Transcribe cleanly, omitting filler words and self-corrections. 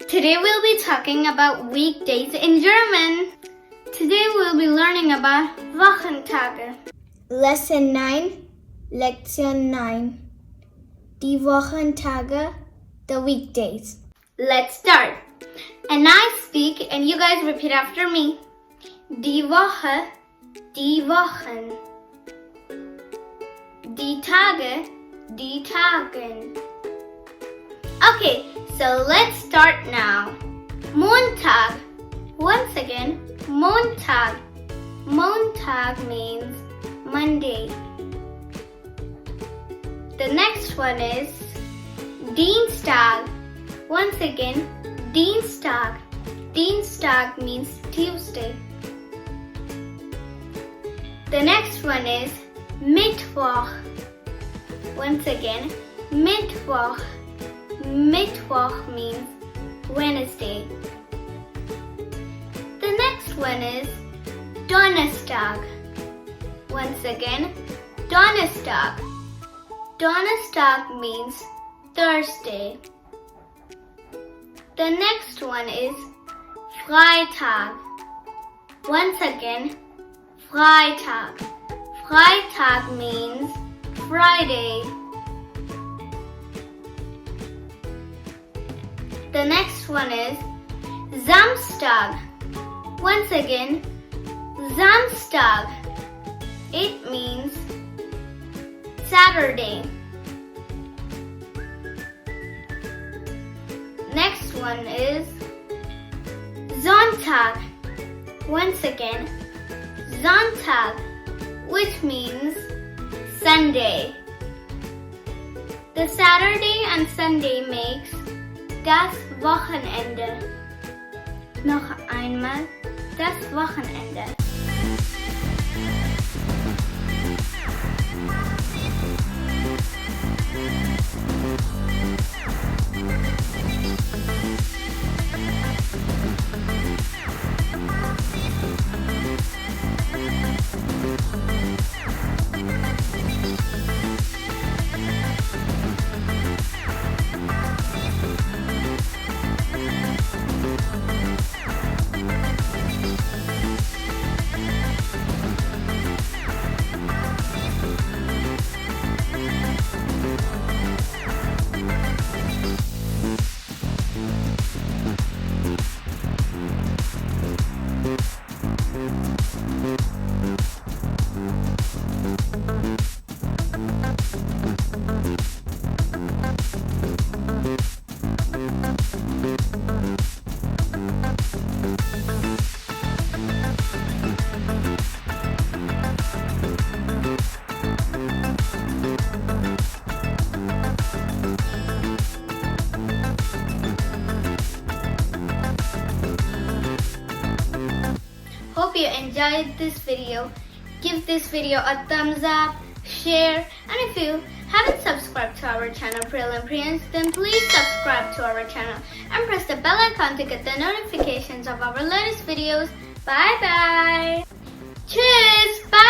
Today we'll be talking about weekdays in German. Today we'll be learning about Wochentage. Lesson 9, Lektion 9. Die Wochentage, the weekdays. Let's start. And I speak and you guys repeat after me. Die Woche, die Wochen. Die Tage, die Tagen. Okay, so let's start now. Montag. Once again, Montag. Montag means Monday. The next one is Dienstag. Once again, Dienstag. Dienstag means Tuesday. The next one is Mittwoch. Once again, Mittwoch. Mittwoch means Wednesday. The next one is Donnerstag. Once again, Donnerstag. Donnerstag means Thursday. The next one is Freitag. Once again, Freitag. Freitag means Friday. The next one is Samstag. Once again, Samstag. It means Saturday. Next one is Sonntag. Once again, Sonntag, which means Sunday. The Saturday and Sunday makes das Wochenende. Noch einmal, das Wochenende. Hope you enjoyed this video. Give this video a thumbs up, share, and if you haven't subscribed to our channel Priyal and Priyansh, then please subscribe to our channel and press the bell icon to get the notifications of our latest videos. Bye bye. Tschüss. Bye.